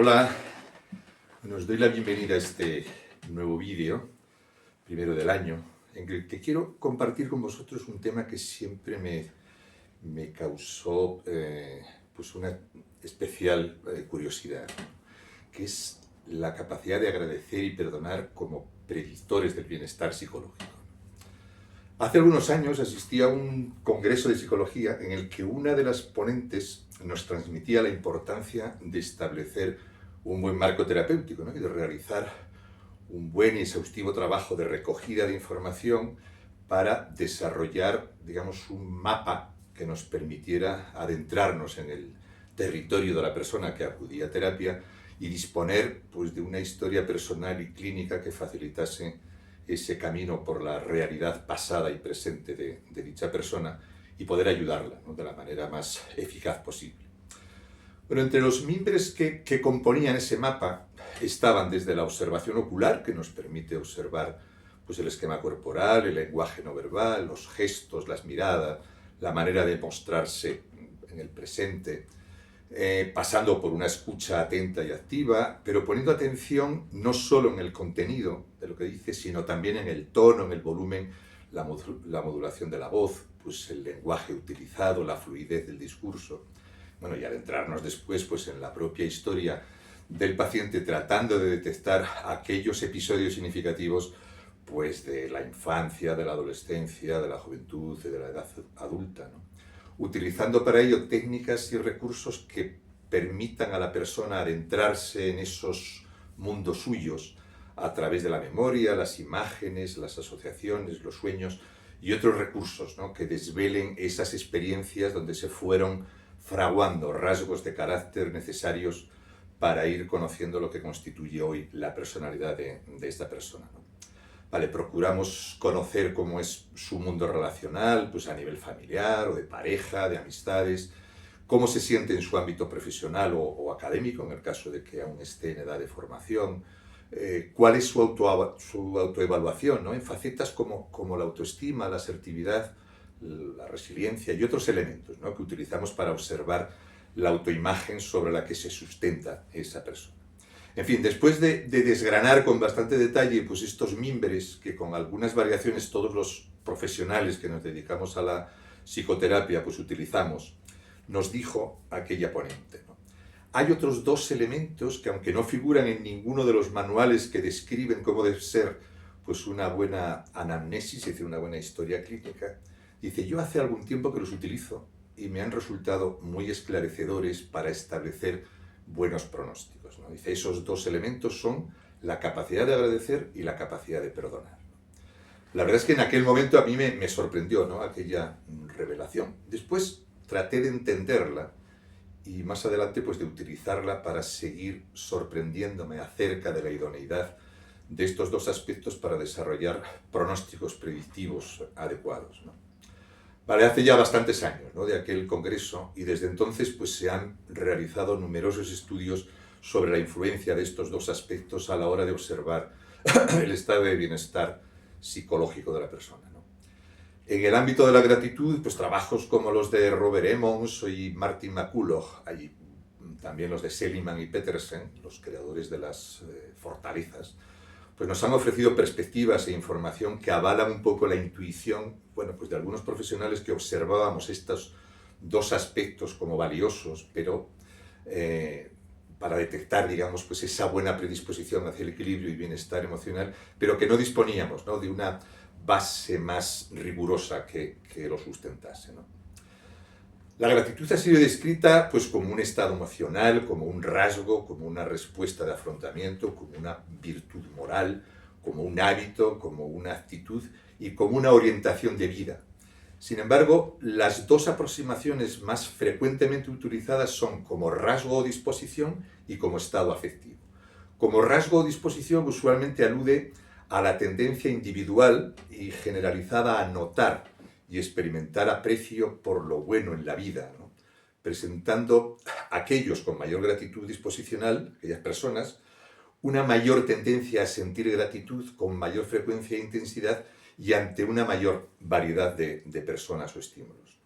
Hola, os doy la bienvenida a este nuevo vídeo, primero del año, en el que quiero compartir con vosotros un tema que siempre me causó pues una especial curiosidad, que es la capacidad de agradecer y perdonar como predictores del bienestar psicológico. Hace algunos años asistí a un congreso de psicología en el que una de las ponentes nos transmitía la importancia de establecer un buen marco terapéutico, ¿no? Y de realizar un buen y exhaustivo trabajo de recogida de información para desarrollar, digamos, un mapa que nos permitiera adentrarnos en el territorio de la persona que acudía a terapia y disponer, pues, de una historia personal y clínica que facilitase ese camino por la realidad pasada y presente de dicha persona y poder ayudarla, ¿no?, de la manera más eficaz posible. Bueno, entre los mimbres que componían ese mapa estaban desde la observación ocular, que nos permite observar pues, el esquema corporal, el lenguaje no verbal, los gestos, las miradas, la manera de mostrarse en el presente, pasando por una escucha atenta y activa, pero poniendo atención no solo en el contenido de lo que dice, sino también en el tono, en el volumen, la modulación de la voz, pues el lenguaje utilizado, la fluidez del discurso. Bueno, y adentrarnos después pues, en la propia historia del paciente, tratando de detectar aquellos episodios significativos pues, de la infancia, de la adolescencia, de la juventud y de la edad adulta, ¿no? Utilizando para ello técnicas y recursos que permitan a la persona adentrarse en esos mundos suyos a través de la memoria, las imágenes, las asociaciones, los sueños y otros recursos, ¿no?, que desvelen esas experiencias donde se fueron fraguando rasgos de carácter necesarios para ir conociendo lo que constituye hoy la personalidad de esta persona, ¿no? Vale, procuramos conocer cómo es su mundo relacional, pues a nivel familiar o de pareja, de amistades, cómo se siente en su ámbito profesional o académico, en el caso de que aún esté en edad de formación, cuál es su autoevaluación, ¿no?, en facetas como la autoestima, la asertividad, la resiliencia y otros elementos, ¿no?, que utilizamos para observar la autoimagen sobre la que se sustenta esa persona. En fin, después de desgranar con bastante detalle pues, estos mimbres que con algunas variaciones todos los profesionales que nos dedicamos a la psicoterapia pues, utilizamos, nos dijo aquella ponente, ¿no?: hay otros dos elementos que, aunque no figuran en ninguno de los manuales que describen cómo debe ser pues, una buena anamnesis, es decir, una buena historia clínica, dice, yo hace algún tiempo que los utilizo y me han resultado muy esclarecedores para establecer buenos pronósticos, ¿no? Dice, esos dos elementos son la capacidad de agradecer y la capacidad de perdonar. La verdad es que en aquel momento a mí me sorprendió, ¿no?, aquella revelación. Después traté de entenderla y más adelante pues, de utilizarla para seguir sorprendiéndome acerca de la idoneidad de estos dos aspectos para desarrollar pronósticos predictivos adecuados, ¿no? Vale, hace ya bastantes años, ¿no?, de aquel congreso, y desde entonces pues, se han realizado numerosos estudios sobre la influencia de estos dos aspectos a la hora de observar el estado de bienestar psicológico de la persona, ¿no? En el ámbito de la gratitud, pues trabajos como los de Robert Emmons y Martin McCulloch, y también los de Seligman y Petersen, los creadores de las fortalezas, pues nos han ofrecido perspectivas e información que avalan un poco la intuición, bueno, pues de algunos profesionales que observábamos estos dos aspectos como valiosos, pero para detectar, digamos, pues esa buena predisposición hacia el equilibrio y bienestar emocional, pero que no disponíamos, ¿no?, de una base más rigurosa que lo sustentase, ¿no? La gratitud ha sido descrita pues, como un estado emocional, como un rasgo, como una respuesta de afrontamiento, como una virtud moral, como un hábito, como una actitud y como una orientación de vida. Sin embargo, las dos aproximaciones más frecuentemente utilizadas son como rasgo o disposición y como estado afectivo. Como rasgo o disposición usualmente alude a la tendencia individual y generalizada a notar y experimentar aprecio por lo bueno en la vida, ¿no?, presentando a aquellos con mayor gratitud disposicional, aquellas personas, una mayor tendencia a sentir gratitud con mayor frecuencia e intensidad y ante una mayor variedad de personas o estímulos.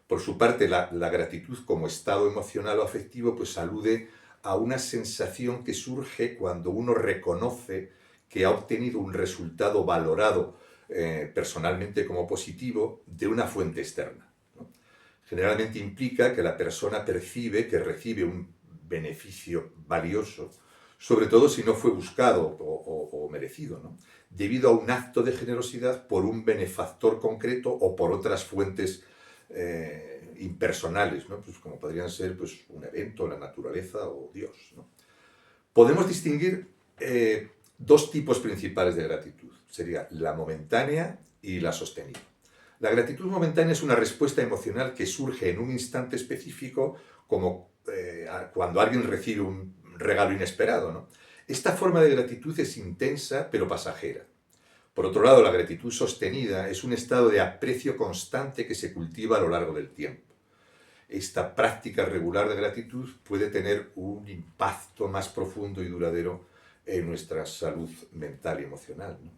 Por su parte, la gratitud como estado emocional o afectivo pues alude a una sensación que surge cuando uno reconoce que ha obtenido un resultado valorado personalmente como positivo de una fuente externa, ¿no? Generalmente implica que la persona percibe que recibe un beneficio valioso, sobre todo si no fue buscado o merecido, ¿no? Debido a un acto de generosidad por un benefactor concreto o por otras fuentes impersonales, ¿no? Pues como podrían ser pues, un evento, la naturaleza o Dios, ¿no? Podemos distinguir dos tipos principales de gratitud. Sería la momentánea y la sostenida. La gratitud momentánea es una respuesta emocional que surge en un instante específico, como cuando alguien recibe un regalo inesperado, ¿no? Esta forma de gratitud es intensa pero pasajera. Por otro lado, la gratitud sostenida es un estado de aprecio constante que se cultiva a lo largo del tiempo. Esta práctica regular de gratitud puede tener un impacto más profundo y duradero en nuestra salud mental y emocional, ¿no?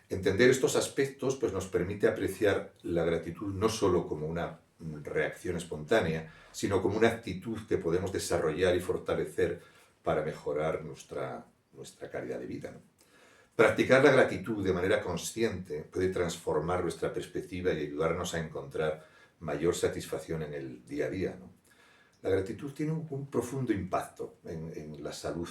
Entender estos aspectos pues, nos permite apreciar la gratitud no solo como una reacción espontánea, sino como una actitud que podemos desarrollar y fortalecer para mejorar nuestra calidad de vida, ¿no? Practicar la gratitud de manera consciente puede transformar nuestra perspectiva y ayudarnos a encontrar mayor satisfacción en el día a día, ¿no? La gratitud tiene un profundo impacto en la salud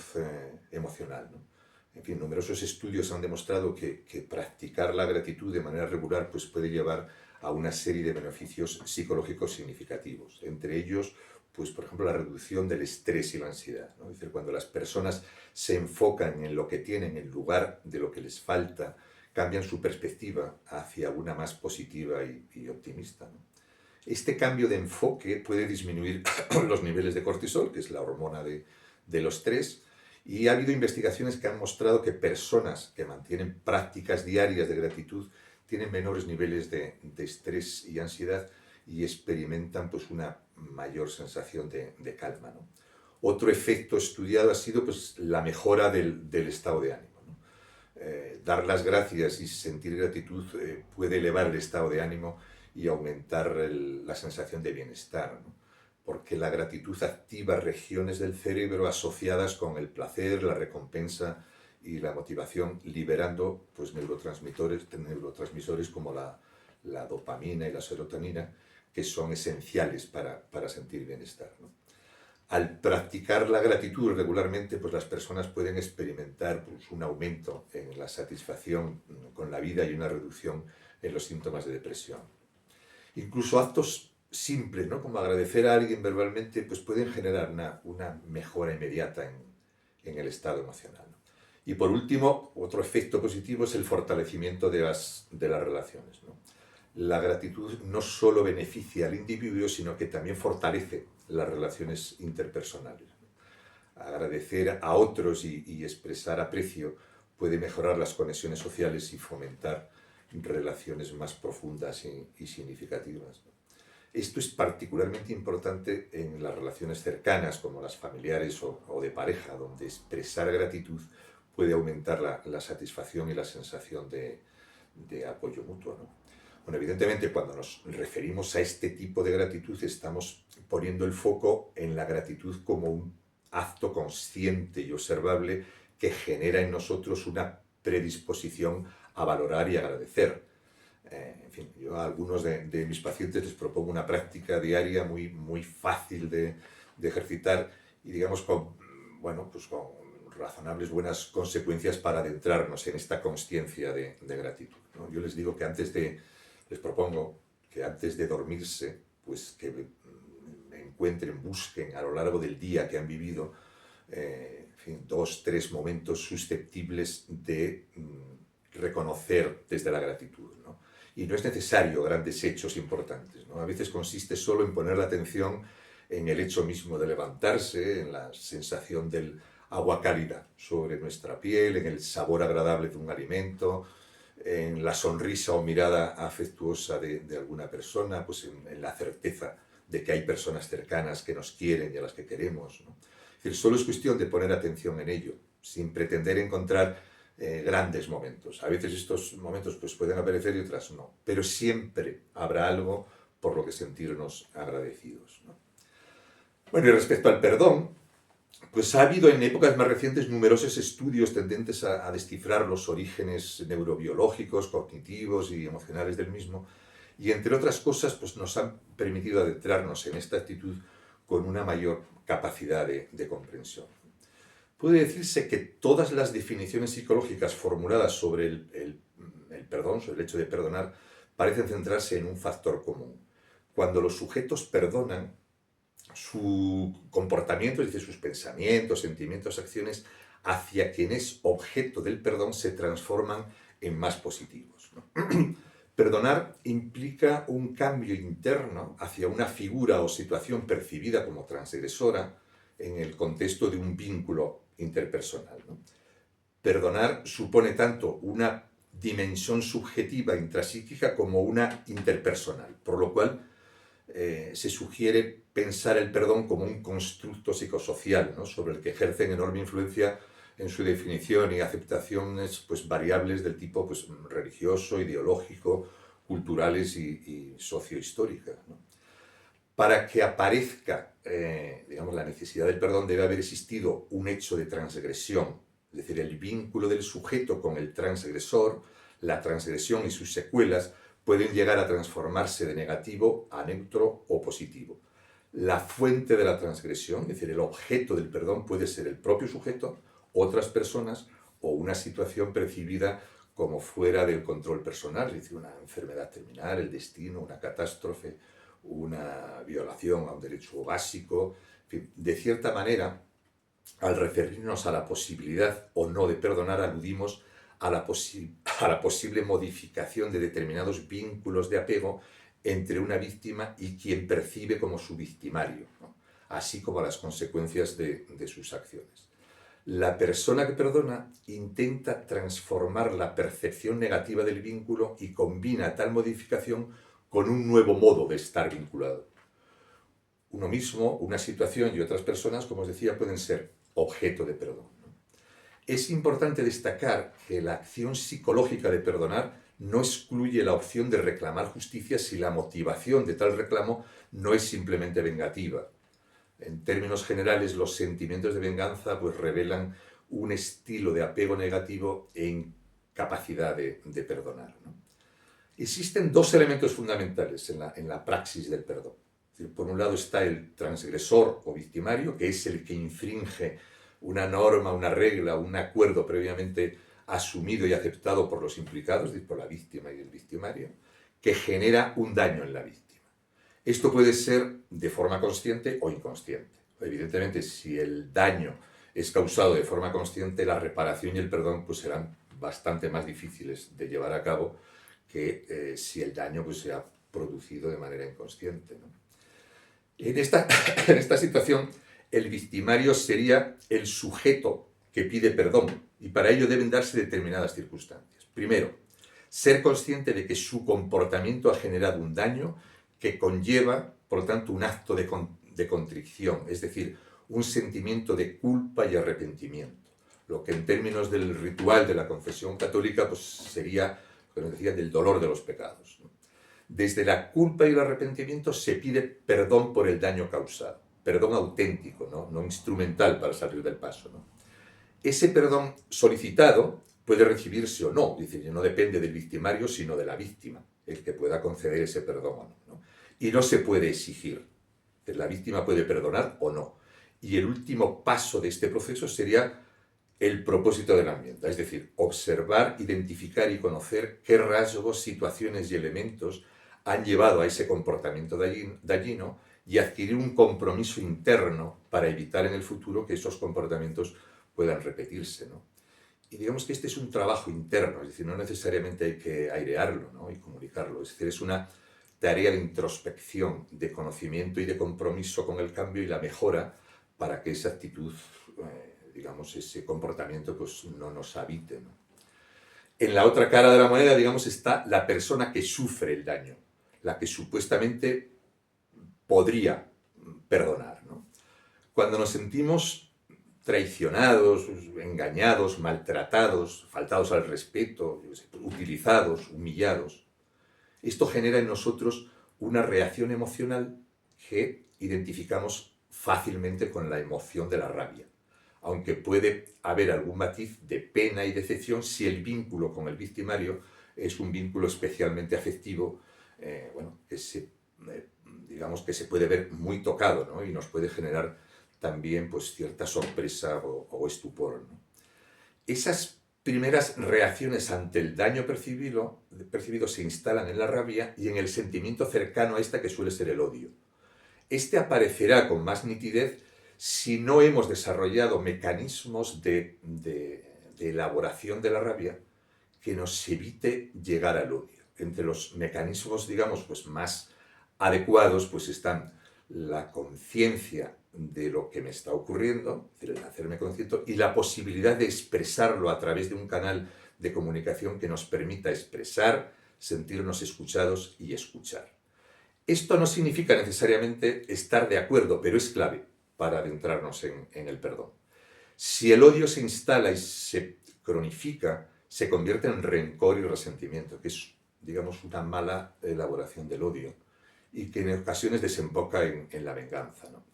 emocional, ¿no? En fin, numerosos estudios han demostrado que practicar la gratitud de manera regular pues, puede llevar a una serie de beneficios psicológicos significativos. Entre ellos, pues, por ejemplo, la reducción del estrés y la ansiedad, ¿no? Es decir, cuando las personas se enfocan en lo que tienen en lugar de lo que les falta, cambian su perspectiva hacia una más positiva y optimista, ¿no? Este cambio de enfoque puede disminuir los niveles de cortisol, que es la hormona de los estrés, y ha habido investigaciones que han mostrado que personas que mantienen prácticas diarias de gratitud tienen menores niveles de estrés y ansiedad y experimentan pues, una mayor sensación de calma, ¿no? Otro efecto estudiado ha sido pues, la mejora del estado de ánimo, ¿no? Dar las gracias y sentir gratitud puede elevar el estado de ánimo y aumentar la sensación de bienestar, ¿no? Porque la gratitud activa regiones del cerebro asociadas con el placer, la recompensa y la motivación, liberando pues, neurotransmisores como la dopamina y la serotonina, que son esenciales para sentir bienestar, ¿no? Al practicar la gratitud regularmente, pues las personas pueden experimentar pues, un aumento en la satisfacción con la vida y una reducción en los síntomas de depresión. Incluso actos simples, ¿no? Como agradecer a alguien verbalmente, pues pueden generar una mejora inmediata en el estado emocional, ¿no? Y por último, otro efecto positivo es el fortalecimiento de las relaciones, ¿no? La gratitud no solo beneficia al individuo, sino que también fortalece las relaciones interpersonales. Agradecer a otros y expresar aprecio puede mejorar las conexiones sociales y fomentar relaciones más profundas y significativas, ¿no? Esto es particularmente importante en las relaciones cercanas, como las familiares o de pareja, donde expresar gratitud puede aumentar la satisfacción y la sensación de apoyo mutuo, ¿no? Bueno, evidentemente cuando nos referimos a este tipo de gratitud estamos poniendo el foco en la gratitud como un acto consciente y observable que genera en nosotros una predisposición a valorar y agradecer. En fin, yo a algunos de mis pacientes les propongo una práctica diaria muy fácil de ejercitar y digamos bueno, pues con razonables buenas consecuencias para adentrarnos en esta consciencia de gratitud, ¿no? Yo les digo que les propongo que antes de dormirse, pues que encuentren, busquen a lo largo del día que han vivido, en fin, 2, 3 momentos susceptibles de reconocer desde la gratitud, ¿no? Y no es necesario grandes hechos importantes, ¿no? A veces consiste solo en poner la atención en el hecho mismo de levantarse, en la sensación del agua cálida sobre nuestra piel, en el sabor agradable de un alimento, en la sonrisa o mirada afectuosa de alguna persona, pues en la certeza de que hay personas cercanas que nos quieren y a las que queremos, ¿no? Es decir, solo es cuestión de poner atención en ello, sin pretender encontrar grandes momentos. A veces estos momentos pues, pueden aparecer y otras no, pero siempre habrá algo por lo que sentirnos agradecidos, ¿no? Bueno, y respecto al perdón, Pues ha habido en épocas más recientes numerosos estudios tendentes a descifrar los orígenes neurobiológicos, cognitivos y emocionales del mismo, y entre otras cosas pues nos han permitido adentrarnos en esta actitud con una mayor capacidad de comprensión. Puede decirse que todas las definiciones psicológicas formuladas sobre el perdón, sobre el hecho de perdonar, parecen centrarse en un factor común. Cuando los sujetos perdonan, su comportamiento, es decir, sus pensamientos, sentimientos, acciones, hacia quien es objeto del perdón se transforman en más positivos, ¿no? Perdonar implica un cambio interno hacia una figura o situación percibida como transgresora en el contexto de un vínculo interpersonal, ¿no? Perdonar supone tanto una dimensión subjetiva intrapsíquica como una interpersonal, por lo cual se sugiere pensar el perdón como un constructo psicosocial, ¿no? Sobre el que ejercen enorme influencia en su definición y aceptaciones pues, variables del tipo pues, religioso, ideológico, culturales y sociohistóricas, ¿no? Para que aparezca digamos, la necesidad del perdón debe haber existido un hecho de transgresión, es decir, el vínculo del sujeto con el transgresor, la transgresión y sus secuelas pueden llegar a transformarse de negativo a neutro o positivo. La fuente de la transgresión, es decir, el objeto del perdón puede ser el propio sujeto, otras personas o una situación percibida como fuera del control personal, es decir, una enfermedad terminal, el destino, una catástrofe, una violación a un derecho básico. En fin, de cierta manera, al referirnos a la posibilidad o no de perdonar, aludimos a la posible modificación de determinados vínculos de apego entre una víctima y quien percibe como su victimario, ¿no? Así como las consecuencias de sus acciones. La persona que perdona intenta transformar la percepción negativa del vínculo y combina tal modificación con un nuevo modo de estar vinculado. Uno mismo, una situación y otras personas, como os decía, pueden ser objeto de perdón. Es importante destacar que la acción psicológica de perdonar no excluye la opción de reclamar justicia si la motivación de tal reclamo no es simplemente vengativa. En términos generales, los sentimientos de venganza pues, revelan un estilo de apego negativo e incapacidad de perdonar, ¿no? Existen dos elementos fundamentales en la praxis del perdón. Es decir, por un lado está el transgresor o victimario, que es el que infringe una norma, una regla, un acuerdo previamente asumido y aceptado por los implicados, es decir, por la víctima y el victimario, que genera un daño en la víctima. Esto puede ser de forma consciente o inconsciente. Evidentemente, si el daño es causado de forma consciente, la reparación y el perdón pues, serán bastante más difíciles de llevar a cabo que si el daño pues, se ha producido de manera inconsciente, ¿no? En esta situación, el victimario sería el sujeto que pide perdón y para ello deben darse determinadas circunstancias. Primero, ser consciente de que su comportamiento ha generado un daño que conlleva, por lo tanto, un acto de contrición, es decir, un sentimiento de culpa y arrepentimiento, lo que en términos del ritual de la confesión católica pues, sería, como decía, del dolor de los pecados, ¿no? Desde la culpa y el arrepentimiento se pide perdón por el daño causado, perdón auténtico, no instrumental para salir del paso, ¿no? Ese perdón solicitado puede recibirse o no, es decir, no depende del victimario, sino de la víctima, el que pueda conceder ese perdón o no, ¿no? Y no se puede exigir. La víctima puede perdonar o no. Y el último paso de este proceso sería el propósito de la enmienda, es decir, observar, identificar y conocer qué rasgos, situaciones y elementos han llevado a ese comportamiento dañino y adquirir un compromiso interno para evitar en el futuro que esos comportamientos puedan repetirse, ¿no? Y digamos que este es un trabajo interno, es decir, no necesariamente hay que airearlo, ¿no? Y comunicarlo, es decir, es una tarea de introspección, de conocimiento y de compromiso con el cambio y la mejora para que esa actitud, digamos, ese comportamiento pues no nos habite, ¿no? En la otra cara de la moneda, digamos, está la persona que sufre el daño, la que supuestamente podría perdonar, ¿no? Cuando nos sentimos traicionados, engañados, maltratados, faltados al respeto, utilizados, humillados, esto genera en nosotros una reacción emocional que identificamos fácilmente con la emoción de la rabia, aunque puede haber algún matiz de pena y decepción si el vínculo con el victimario es un vínculo especialmente afectivo, bueno, digamos que se puede ver muy tocado, ¿no? Y nos puede generar también pues, cierta sorpresa o estupor, ¿no? Esas primeras reacciones ante el daño percibido se instalan en la rabia y en el sentimiento cercano a esta que suele ser el odio. Este aparecerá con más nitidez si no hemos desarrollado mecanismos de elaboración de la rabia que nos evite llegar al odio. Entre los mecanismos, digamos, pues más adecuados, pues están la conciencia de lo que me está ocurriendo, el hacerme consciente, y la posibilidad de expresarlo a través de un canal de comunicación que nos permita expresar, sentirnos escuchados y escuchar. Esto no significa necesariamente estar de acuerdo, pero es clave para adentrarnos en el perdón. Si el odio se instala y se cronifica, se convierte en rencor y resentimiento, que es, digamos, una mala elaboración del odio y que en ocasiones desemboca en la venganza, ¿no?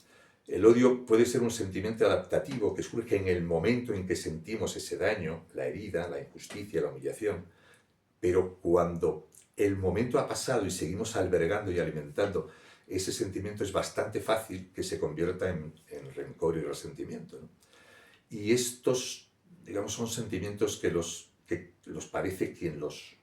El odio puede ser un sentimiento adaptativo que surge en el momento en que sentimos ese daño, la herida, la injusticia, la humillación, pero cuando el momento ha pasado y seguimos albergando y alimentando ese sentimiento, es bastante fácil que se convierta en rencor y resentimiento, ¿no? Y estos, digamos, son sentimientos que los padece quien los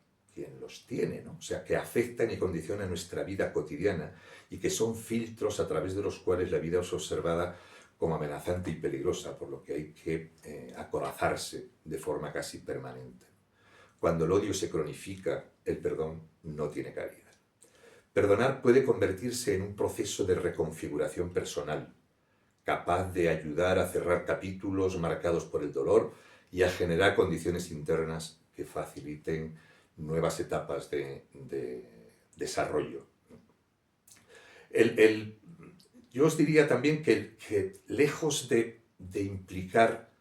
tiene, ¿no? O sea, que afectan y condicionan nuestra vida cotidiana y que son filtros a través de los cuales la vida es observada como amenazante y peligrosa, por lo que hay que acorazarse de forma casi permanente. Cuando el odio se cronifica, el perdón no tiene cabida. Perdonar puede convertirse en un proceso de reconfiguración personal, capaz de ayudar a cerrar capítulos marcados por el dolor y a generar condiciones internas que faciliten nuevas etapas de desarrollo. Yo os diría también que lejos de implicar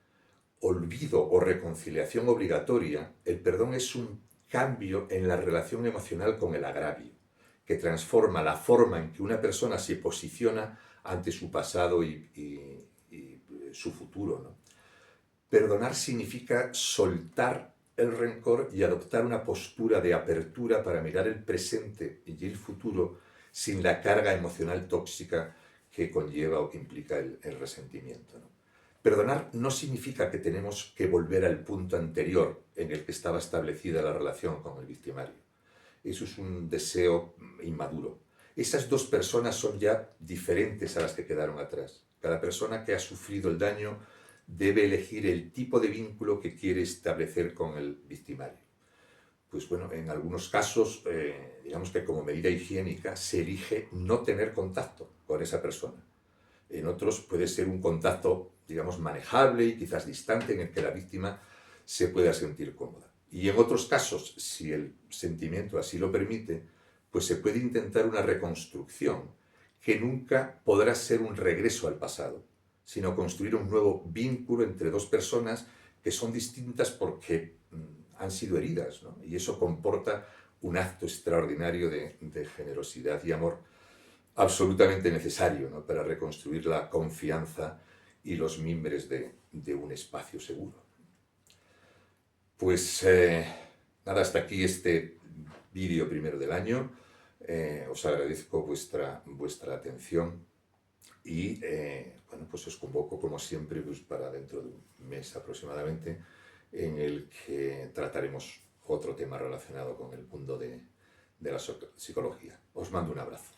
olvido o reconciliación obligatoria, el perdón es un cambio en la relación emocional con el agravio, que transforma la forma en que una persona se posiciona ante su pasado y su futuro, ¿no? Perdonar significa soltar el rencor y adoptar una postura de apertura para mirar el presente y el futuro sin la carga emocional tóxica que conlleva o que implica el resentimiento, ¿no? Perdonar no significa que tenemos que volver al punto anterior en el que estaba establecida la relación con el victimario. Eso es un deseo inmaduro. Esas dos personas son ya diferentes a las que quedaron atrás. Cada persona que ha sufrido el daño debe elegir el tipo de vínculo que quiere establecer con el victimario. Pues bueno, en algunos casos, digamos que como medida higiénica, se elige no tener contacto con esa persona. En otros puede ser un contacto, digamos, manejable y quizás distante en el que la víctima se pueda sentir cómoda. Y en otros casos, si el sentimiento así lo permite, pues se puede intentar una reconstrucción que nunca podrá ser un regreso al pasado, sino construir un nuevo vínculo entre dos personas que son distintas porque han sido heridas, ¿no? Y eso comporta un acto extraordinario de generosidad y amor absolutamente necesario, ¿no? Para reconstruir la confianza y los mimbres de un espacio seguro. Pues nada, hasta aquí este vídeo primero del año. Os agradezco vuestra atención y bueno, pues os convoco como siempre pues, para dentro de un mes aproximadamente en el que trataremos otro tema relacionado con el mundo de la psicología. Os mando un abrazo.